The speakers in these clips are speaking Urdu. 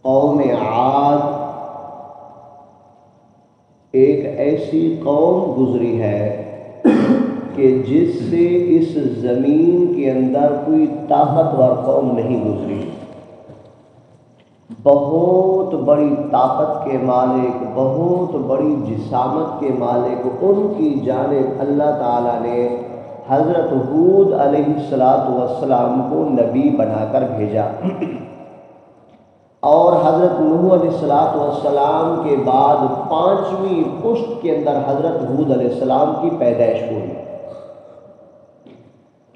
قوم عاد ایک ایسی قوم گزری ہے کہ جس سے اس زمین کے اندر کوئی طاقتور قوم نہیں گزری۔ بہت بڑی طاقت کے مالک، بہت بڑی جسامت کے مالک، ان کی جانب اللہ تعالیٰ نے حضرت ہود علیہ السلام کو نبی بنا کر بھیجا، اور حضرت نوح علیہ السلام کے بعد 5ویں پشت کے اندر حضرت ہود علیہ السلام کی پیدائش ہوئی۔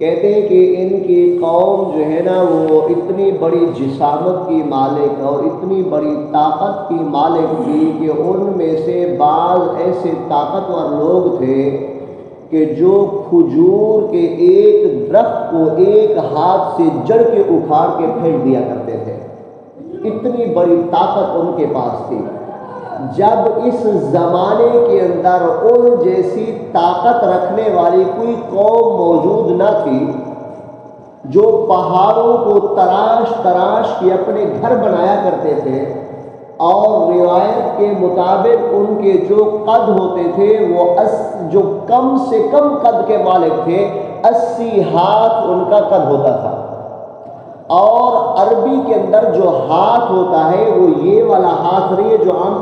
کہتے ہیں کہ ان کی قوم جو ہے نا وہ اتنی بڑی جسامت کی مالک اور اتنی بڑی طاقت کی مالک تھی کہ ان میں سے بعض ایسے طاقتور لوگ تھے کہ جو کھجور کے ایک درخت کو ایک ہاتھ سے جڑ کے اکھاڑ کے پھینک دیا کرتے تھے، اتنی بڑی طاقت ان کے پاس تھی۔ جب اس زمانے کے اندر ان جیسی طاقت رکھنے والی کوئی قوم موجود نہ تھی، جو پہاڑوں کو تراش تراش کے اپنے گھر بنایا کرتے تھے، اور روایت کے مطابق ان کے جو قد ہوتے تھے وہ جو کم سے کم قد کے مالک تھے 80 ہاتھ ان کا قد ہوتا تھا، اور عربی کے اندر جو ہاتھ ہوتا ہے وہ یہ والا ہاتھ نہیں ہے جو عام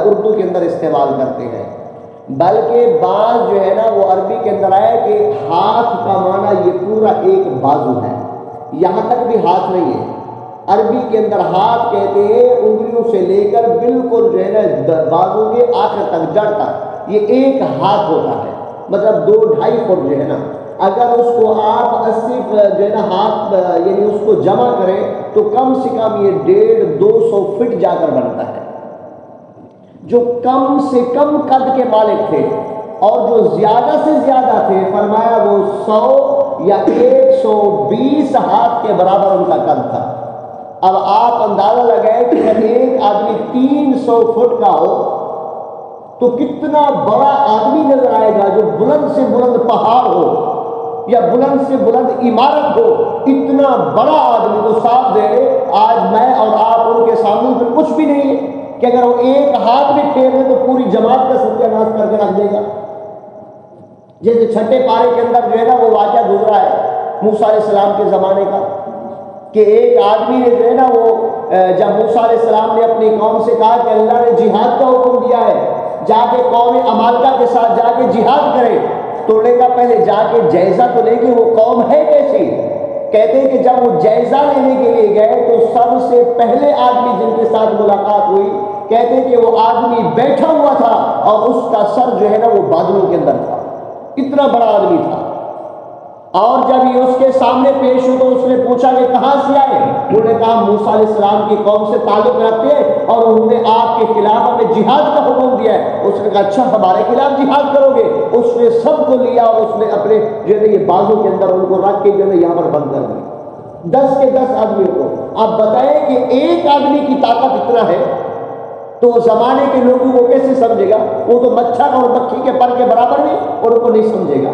اردو کے اندر استعمال کرتے ہیں، بلکہ بعض جو ہے نا وہ عربی کے اندر آیا کہ ہاتھ کا معنی یہ پورا ایک بازو ہے، یہاں تک بھی ہاتھ نہیں ہے۔ عربی کے اندر ہاتھ کہتے ہیں انگلیوں سے لے کر بالکل جو ہے نا بازو کے آخر تک جڑ تک، یہ ایک ہاتھ ہوتا ہے، مطلب 2-2.5 فٹ جو ہے نا، اگر اس کو آپ 80 جو ہے نا ہاتھ یعنی اس کو جمع کریں تو کم سے کم یہ 150-200 فٹ جا کر بنتا ہے۔ جو کم سے کم قد کے مالک تھے اور جو زیادہ سے زیادہ تھے، فرمایا وہ 100 یا 120 ہاتھ کے برابر ان کا قد تھا۔ اب آپ اندازہ لگائیں کہ اگر ایک آدمی 300 فٹ کا ہو تو کتنا بڑا آدمی نظر آئے گا، جو بلند سے بلند پہاڑ ہو یا بلند سے بلند عمارت ہو، اتنا بڑا آدمی تو صاف دے رہے آج میں اور آپ ان کے سامنے پھر کچھ بھی نہیں ہے کہ اگر وہ ایک ہاتھ بھی پھیر لے تو پوری جماعت کا ستیہ ناش کر کے رکھ دے گا۔ جیسے چھٹے پارے کے اندر جو ہے نا وہ واقعہ گزرا ہے موسیٰ علیہ السلام کے زمانے کا، کہ ایک آدمی نے جو ہے نا وہ جب موسیٰ علیہ السلام نے اپنی قوم سے کہا کہ اللہ نے جہاد کا حکم دیا ہے، جا کے قوم عمالقہ کے ساتھ جا کے جہاد کرے، تو نے کہا پہلے جا کے جائزہ تو لے کہ وہ قوم ہے کیسی۔ کہتے ہیں کہ جب وہ جائزہ لینے کے لیے گئے تو سب سے پہلے آدمی جن کے ساتھ ملاقات ہوئی، کہتے ہیں کہ وہ آدمی بیٹھا ہوا تھا اور اس کا سر جو ہے نا وہ بادلوں کے اندر تھا، اتنا بڑا آدمی تھا۔ اور جب یہ اس کے سامنے پیش ہو تو اس نے پوچھا کہ کہاں سے آئے؟ انہوں نے کہا موسیٰ علیہ السلام کی قوم سے تعلق رکھتے ہیں اور انہوں نے آپ کے خلاف ہمیں جہاد کا حکم دیا ہے۔ اس نے کہا اچھا ہمارے خلاف جہاد کرو گے؟ اس نے سب کو لیا اور اس نے اپنے جو ہے یہ بازو کے اندر ان کو رکھ کے جو ہے یہاں پر بند کر دیا، 10 کے 10 آدمیوں کو۔ آپ بتائیں کہ ایک آدمی کی طاقت اتنا ہے تو وہ زمانے کے لوگوں کو کیسے سمجھے گا؟ وہ تو مچھر اور مکھی کے پر کے برابر نہیں، اور ان کو نہیں سمجھے گا۔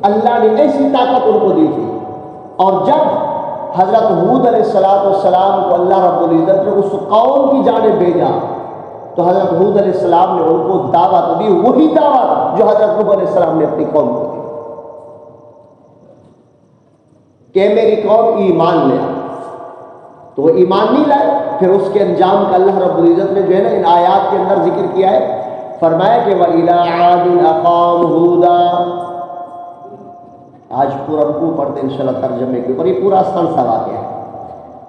اللہ نے ایسی طاقت ان کو دی تھی۔ اور جب حضرت ہود علیہ السلام کو اللہ رب العزت نے اس قوم کی جانب بھیجا تو حضرت ہود علیہ السلام نے ان کو دعوت دی، وہی دعوت جو حضرت نوح علیہ السلام نے اپنی قوم کو دی کہ میری قوم ایمان لے آئے، تو وہ ایمان نہیں لائے۔ پھر اس کے انجام کا اللہ رب العزت نے جو ہے نا ان آیات کے اندر ذکر کیا ہے، فرمایا کہ وَإِلَىٰ عَادٍ أَخَاهُمْ هُودًا۔ آج پورا رکوع پڑھتے انشاءاللہ ترجمے کے اوپر، یہ پورا آسان سا واقعہ ہے۔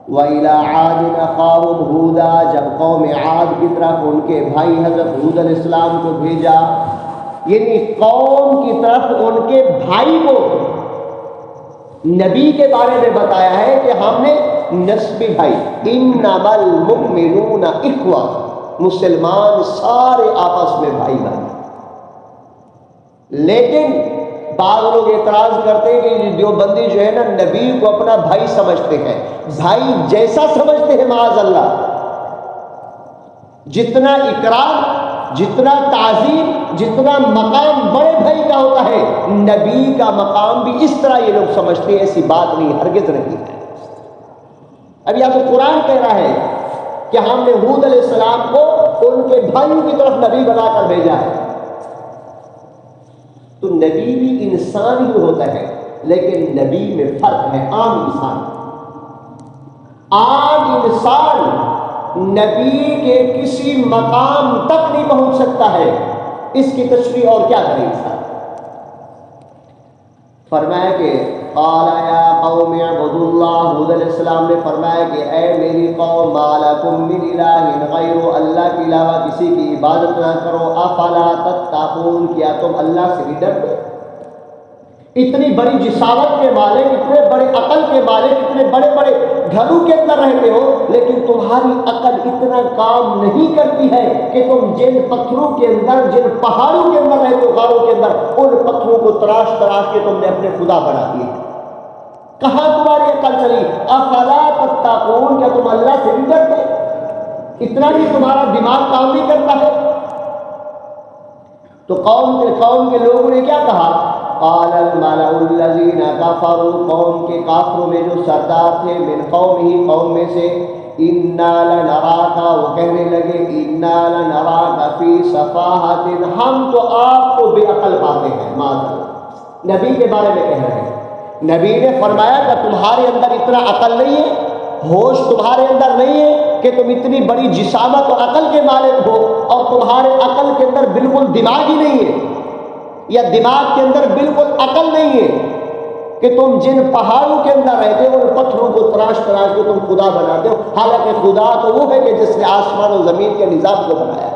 وَإِلَىٰ عَادٍ أَخَاهُمْ هُودًا، جب قوم عاد کی طرف ان کے بھائی حضرت ہود علیہ السلام کو بھیجا، یعنی قوم کی طرف ان کے بھائی کو نبی کے بارے میں بتایا ہے کہ ہم نے نسبی بھائی، إِنَّمَا الْمُؤْمِنُونَ إِخْوَةٌ، مسلمان سارے آپس میں بھائی بھائی۔ لیکن بعض لوگ اعتراض کرتے ہیں کہ دیوبندی جو ہے نا نبی کو اپنا بھائی سمجھتے ہیں، بھائی جیسا سمجھتے ہیں معاذ اللہ، جتنا اکرام، جتنا تعظیم، جتنا مقام بڑے بھائی کا ہوتا ہے، نبی کا مقام بھی اس طرح یہ لوگ سمجھتے ہیں۔ ایسی بات نہیں، ہرگز نہیں ہے۔ اب یا تو قرآن کہہ رہا ہے کہ ہم نے ہود علیہ السلام کو ان کے بھائیوں کی طرف نبی بنا کر بھیجا ہے۔ تو نبی بھی انسان ہی ہوتا ہے، لیکن نبی میں فرق ہے۔ عام انسان نبی کے کسی مقام تک نہیں پہنچ سکتا ہے، اس کی تشریح اور کیا کرے انسان۔ فرمایا کہ قال یا قوم اعبدوا اللہ، حود علیہ السلام نے فرمایا کہ اے میری قوم، ما لکم من الہ غیر، اللہ کے علاوہ کسی کی عبادت نہ کرو، افلا تتقون، کیا تم اللہ سے نہیں ڈرتے؟ اتنی بڑی جسامت کے مالک، اتنے بڑے عقل کے مالک، اتنے بڑے بڑے گھروں کے اندر رہتے ہو، لیکن تمہاری عقل اتنا کام نہیں کرتی ہے کہ تم جن پتھروں کے اندر، جن پہاڑوں کے اندر رہتے ہو، غاروں کے اندر، ان پتھروں کو تراش تراش کے تم نے اپنے خدا بنا دیے۔ کہاں تمہاری عقل چلی؟ افلا تتقون، کیا تم اللہ سے نہیں ڈرتے؟ اتنا بھی تمہارا دماغ کام نہیں کرتا ہے؟ تو قوم کے لوگوں نے کیا کہا؟ قال الملأ الذين كفروا، قوم کے کافروں میں جو سردار تھے، من قومه، قوم میں سے، انا لنراک، وہ کہنے لگے انا لنراک فی سفاہۃ، ہم تو آپ کو بے عقل پاتے ہیں۔ معاذ اللہ، نبی کے بارے میں کہہ رہے ہیں۔ نبی نے فرمایا کہ تمہارے اندر اتنا عقل نہیں ہے، ہوش تمہارے اندر نہیں ہے کہ تم اتنی بڑی جسامت اور عقل کے مالک ہو، اور تمہارے عقل کے اندر بالکل دماغ ہی نہیں ہے، یا دماغ کے اندر بالکل عقل نہیں ہے کہ تم جن پہاڑوں کے اندر رہتے ہو، ان پتھروں کو تراش تراش کے تم خدا بناتے ہو، حالانکہ خدا تو وہ ہے کہ جس نے آسمان و زمین کے نظام کو بنایا۔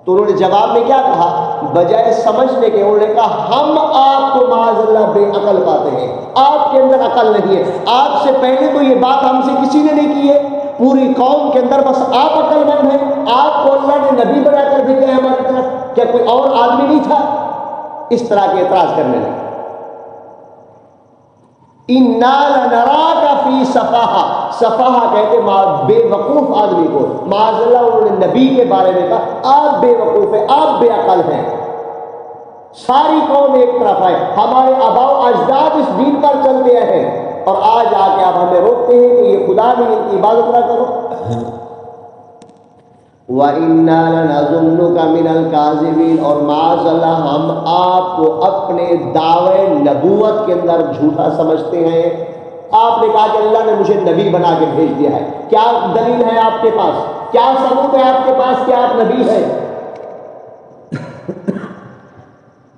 تو انہوں نے جواب میں کیا کہا؟ بجائے سمجھنے کے انہوں نے کہا ہم آپ کو معاذ اللہ بے عقل پاتے ہیں، آپ کے اندر عقل نہیں ہے۔ آپ سے پہلے تو یہ بات ہم سے کسی نے نہیں کی ہے، پوری قوم کے اندر بس آپ عقل مند ہیں، آپ کو اللہ نے نبی بنا کر بھیجا ہے ہماری طرف، کیا کوئی اور آدمی نہیں تھا؟ اس طرح کے اعتراض کرنے لگے۔ انا لنراک فی سفاہہ، سفاہہ کہتے بے وقوف آدمی کو، معاذ اللہ انہوں نے نبی کے بارے میں کہا آپ بے وقوف ہیں، آپ بے عقل ہیں۔ ساری قوم ایک طرف ہے، ہمارے آباء و اجداد اس دین پر چلتے ہیں، اور آج آ کے آپ ہمیں روکتے ہیں کہ یہ خدا نہیں، ان کی عبادت نہ کرو۔ وَإِنَّا لَنَظُنُّكَ مِنَ الْكَاذِبِينَ، اور معاذ اللہ ہم آپ کو اپنے دعوے نبوت کے اندر جھوٹا سمجھتے ہیں۔ آپ نے کہا کہ اللہ نے مجھے نبی بنا کے بھیج دیا ہے، کیا دلیل ہے آپ کے پاس؟ کیا ثبوت ہے آپ کے پاس کہ آپ نبی ہیں؟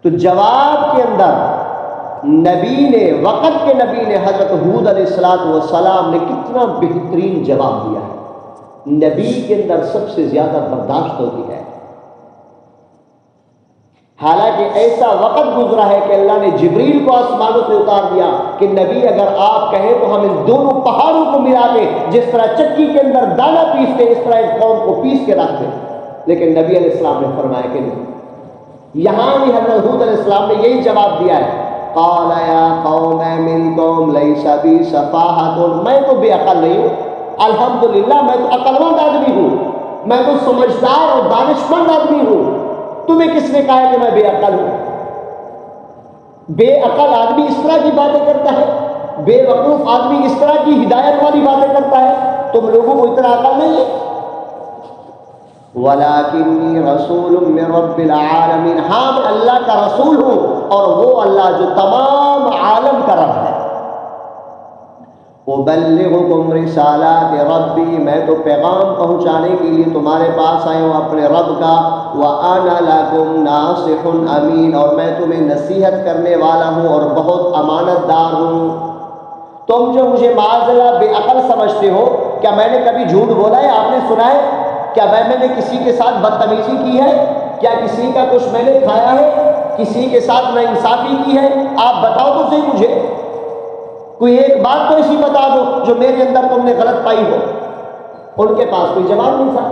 تو جواب کے اندر نبی نے، وقت کے نبی نے، حضرت ہود علیہ السلام نے کتنا بہترین جواب دیا ہے۔ نبی کے اندر سب سے زیادہ برداشت ہوتی ہے، حالانکہ ایسا وقت گزرا ہے کہ اللہ نے جبریل کو آسمانوں سے اتار دیا کہ نبی اگر آپ کہیں تو ہم ان دونوں پہاڑوں کو ملا کے جس طرح چکی کے اندر دانا پیستے اس طرح اس قوم کو پیس کے رکھ دیں، لیکن نبی علیہ السلام نے فرمایا کہ نہیں۔ یہاں بھی حضرت ہود علیہ السلام نے یہی جواب دیا ہے، قال یا قوم من قوم لیس بی سفاہۃ، میں تو بے عقل نہیں ہوں، الحمدللہ میں تو عقل مند آدمی ہوں، میں تو سمجھدار اور دانش مند آدمی ہوں، تمہیں کس نے کہا کہ میں بے عقل ہوں؟ بے عقل آدمی اس طرح کی باتیں کرتا ہے، بے وقوف آدمی اس طرح کی ہدایت والی باتیں کرتا ہے، تم لوگوں کو اتنا عقل نہیں ہے۔ وَلَكِنِّي رَسُولٌ مِّن رَّبِّ الْعَالَمِينَ، ہاں میں اللہ کا رسول ہوں، اور وہ اللہ جو تمام عالم کا رب ہے۔ أُبَلِّغُكُمْ رِسَالَاتِ رَبِّي، میں تو پیغام پہنچانے کے لیے تمہارے پاس آیا ہوں اپنے رب کا، وَأَنَا لَكُمْ نَاصِحٌ أَمِينٌ، اور میں تمہیں نصیحت کرنے والا ہوں اور بہت امانت دار ہوں۔ تم جو مجھے معاذ اللہ بے عقل سمجھتے ہو، کیا میں نے کبھی جھوٹ بولا ہے؟ آپ نے سنا ہے؟ کیا میں نے کسی کے ساتھ بدتمیزی کی ہے؟ کیا کسی کا کچھ میں نے کھایا ہے؟ کسی کے ساتھ ناانصافی کی ہے؟ آپ بتاؤ تو صحیح مجھے، کوئی ایک بات تو ایسی بتا دو جو میرے اندر تم نے غلط پائی ہو۔ ان کے پاس کوئی جواب نہیں تھا۔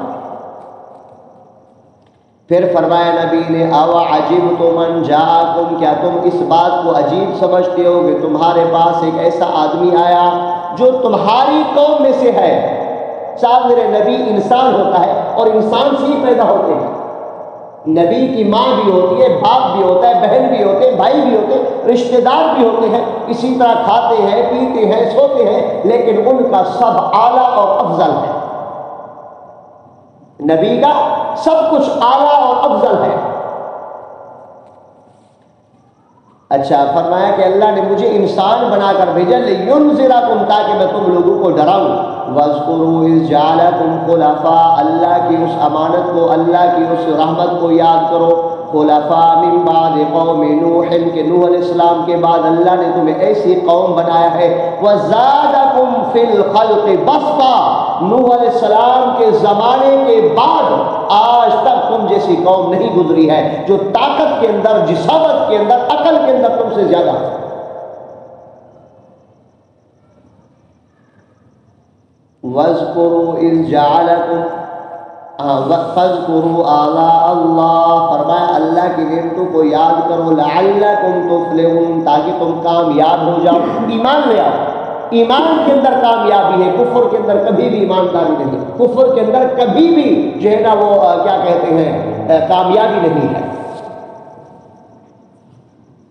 پھر فرمایا نبی نے، او عجبتم ان جاءکم، کیا تم اس بات کو عجیب سمجھتے ہو کہ تمہارے پاس ایک ایسا آدمی آیا جو تمہاری قوم میں سے ہے؟ صاحب میرے نبی انسان ہوتا ہے اور انسان سے ہی پیدا ہوتے ہیں، نبی کی ماں بھی ہوتی ہے، باپ بھی ہوتا ہے، بہن بھی ہوتے ہیں، بھائی بھی ہوتے ہیں، رشتہ دار بھی ہوتے ہیں، اسی طرح کھاتے ہیں، پیتے ہیں، سوتے ہیں، لیکن ان کا سب اعلیٰ اور افضل ہے۔ نبی کا سب کچھ اعلیٰ اور افضل ہے۔ اچھا فرمایا کہ اللہ نے مجھے انسان بنا کر بھیجا لِيُنذِرَكُمْ، تاکہ میں تم لوگوں کو ڈراؤں۔ وَاذْكُرُوا إِذْ جَعَلَكُمْ خُلَفَاءَ، اللہ کی اس امانت کو، اللہ کی اس رحمت کو یاد کرو۔ خلفاء من بعد قوم نوح، کہ نوح علیہ السلام کے بعد اللہ نے تمہیں ایسی قوم بنایا ہے۔ وَزَادَكُمْ فِي الْخَلْقِ بَسْطًا، نوح علیہ السلام کے زمانے کے بعد آج تک تم جیسی قوم نہیں گزری ہے جو طاقت کے اندر، جسامت کے اندر، عقل کے اندر تم سے زیادہ ہے۔ وَاذْكُرُوا إِذْ جَعَلَكُمْ فَاذْكُرُوا آلَاءَ اللَّهِ، فرمایا اللہ کی نعمتوں کو یاد کرو، لَعَلَّكُمْ تُفْلِحُونَ، تاکہ تم کامیاب ہو جاؤ، ایمان لے آؤ۔ ایمان کے اندر کامیابی ہے، کفر کے اندر کبھی بھی ایمانداری نہیں، کفر کے اندر کبھی بھی جو ہے نا وہ کیا کہتے ہیں کامیابی نہیں ہے۔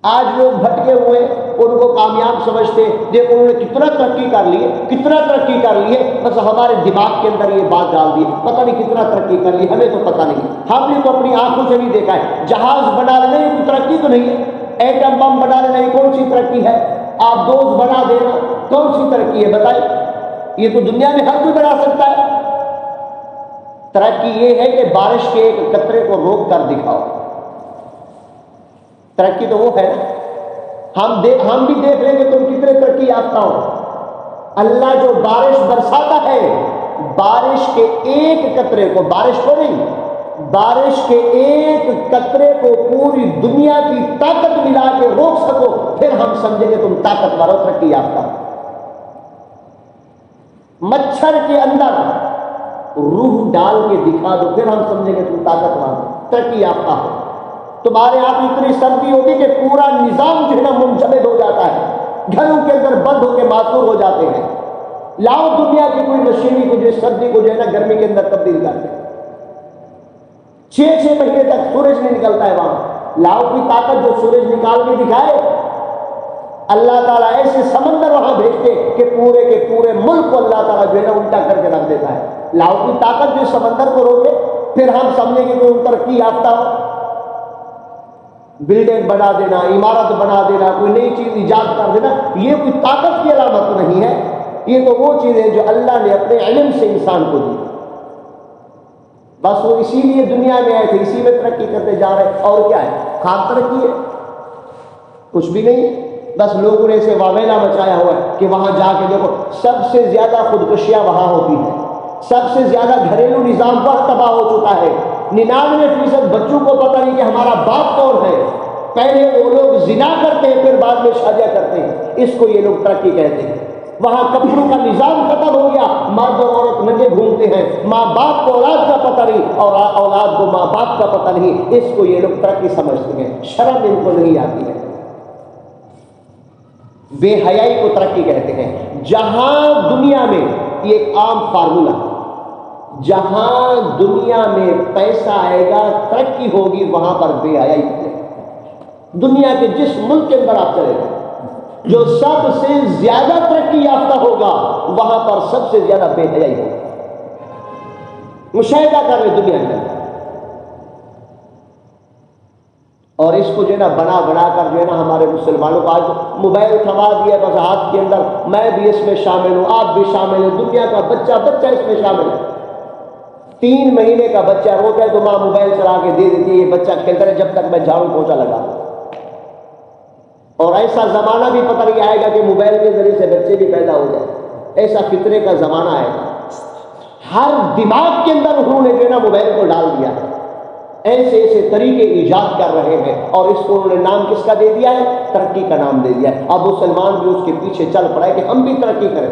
آج لوگ بھٹکے ہوئے ان کو کامیاب سمجھتے، دیکھو انہوں نے کتنا ترقی کر لی ہے، کتنا ترقی کر لی ہے، بس ہمارے دماغ کے اندر یہ بات ڈال دی، پتہ نہیں کتنا ترقی کر لی، ہمیں تو پتہ نہیں، ہم نے تو اپنی آنکھوں سے نہیں دیکھا ہے۔ جہاز بنا لینا یہ کوئی ترقی تو نہیں ہے، ایٹم بم بنا لینا یہ کون سی ترقی ہے؟ آپ دوست بنا دینا کون سی ترقی ہے بتائیں؟ یہ تو دنیا میں ہر کوئی بنا سکتا ہے۔ ترقی یہ ہے کہ بارش کے ایک قطرے کو روک کر دکھاؤ، ترقی تو وہ ہے نا۔ ہم بھی دیکھ لیں گے تم کتنے ترقی یافتہ ہو۔ اللہ جو بارش برساتا ہے، بارش کے ایک قطرے کو، بارش کو نہیں، بارش کے ایک قطرے کو پوری دنیا کی طاقت ملا کے روک سکو، پھر ہم سمجھیں گے تم طاقتور ہو، ترقی یافتہ۔ مچھر کے اندر روح ڈال کے دکھا دو، پھر ہم سمجھیں گے تم طاقتور ہو، ترقی یافتہ ہو۔ تمہارے یہاں اتنی سردی ہوگی کہ پورا نظام جو ہے نا منجمد ہو جاتا ہے، گھروں کے اندر بند ہو کے معذور ہو جاتے ہیں۔ لاؤ دنیا کی کوئی مشینری کو جو سردی کو جو ہے نا گرمی کے اندر تبدیل کر دے، 6 مہینے تک سورج نہیں نکلتا ہے وہاں، لاؤ کوئی طاقت جو سورج نکال کے دکھائے۔ اللہ تعالیٰ ایسے سمندر وہاں بھیجتے کہ پورے کے پورے ملک کو اللہ تعالیٰ جو ہے نا الٹا کر کے رکھ دیتا ہے۔ لاؤ کوئی طاقت جو سمندر کو روکے، پھر ہم سمجھیں گے کہ ان ترقی یافتہ ہو۔ بلڈنگ بنا دینا، عمارت بنا دینا، کوئی نئی چیز ایجاد کر دینا، یہ کوئی طاقت کی علامت نہیں ہے، یہ تو وہ چیز ہے جو اللہ نے اپنے علم سے انسان کو دی۔ بس وہ اسی لیے دنیا میں آئے تھے، اسی میں ترقی کرتے جا رہے، اور کیا ہے؟ خام ترقی ہے؟ کچھ بھی نہیں، بس لوگوں نے اسے واویلا مچایا ہوا ہے کہ وہاں جا کے دیکھو سب سے زیادہ خودکشیاں وہاں ہوتی ہیں، سب سے زیادہ گھریلو نظام وہاں تباہ ہو چکا ہے۔ 99% بچوں کو پتہ نہیں کہ ہمارا باپ کون ہے، پہلے وہ لوگ زنا کرتے ہیں پھر بعد میں شادیاں کرتے ہیں، اس کو یہ لوگ ترقی کہتے ہیں۔ وہاں کپڑوں کا نظام ختم ہو گیا، مرد اور عورت ننگے گھومتے ہیں، ماں باپ کو اولاد کا پتہ نہیں اور اولاد کو ماں باپ کا پتہ نہیں، اس کو یہ لوگ ترقی سمجھتے ہیں، شرم ان کو نہیں آتی ہے۔ بے حیائی کو ترقی کہتے ہیں۔ جہاں دنیا میں یہ ایک عام فارمولہ، جہاں دنیا میں پیسہ آئے گا ترقی ہوگی، وہاں پر بے حیائی ہے۔ دنیا کے جس ملک کے اندر آپ چلے گئے، جو سب سے زیادہ ترقی یافتہ ہوگا وہاں پر سب سے زیادہ بے حیائی ہوگا۔ مشاہدہ کر لیں دنیا کے اندر، اور اس کو جو ہے نا بنا کر جو ہے نا ہمارے مسلمانوں کو آج موبائل تھما دیا بس ہاتھ کے اندر، میں بھی اس میں شامل ہوں، آپ بھی شامل ہیں، دنیا کا بچہ اس میں شامل ہے۔ 3 مہینے کا بچہ روتا ہے تو ماں موبائل چلا کے دے دیتی ہے، یہ بچہ کھیلتا ہے جب تک میں جھاڑو پوچھا لگا۔ اور ایسا زمانہ بھی پتہ نہیں آئے گا کہ موبائل کے ذریعے سے بچے بھی پیدا ہو جائے، ایسا فطرے کا زمانہ آئے گا۔ ہر دماغ کے اندر انہوں نے جو ہے نا موبائل کو ڈال دیا ہے، ایسے طریقے ایجاد کر رہے ہیں، اور اس کو انہوں نے نام کس کا دے دیا ہے؟ ترقی کا نام دے دیا ہے۔ اب مسلمان بھی اس کے پیچھے چل پڑا ہے کہ ہم بھی ترقی کریں۔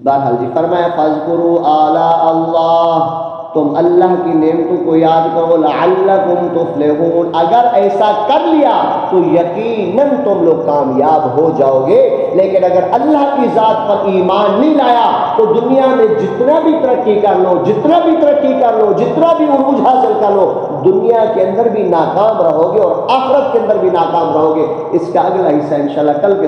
بہرحال جی فرمایا فاذکروا آلاء اللہ، تم اللہ کی نعمتوں کو یاد کرو، لعلکم تفلحون، اگر ایسا کر لیا تو یقیناً تم لوگ کامیاب ہو جاؤ گے۔ لیکن اگر اللہ کی ذات پر ایمان نہیں لایا تو دنیا میں جتنا بھی ترقی کر لو، جتنا بھی عروج حاصل کر لو، دنیا کے اندر بھی ناکام رہو گے اور آخرت کے اندر بھی ناکام رہو گے۔ اس کا اگلا حصہ انشاءاللہ کل کے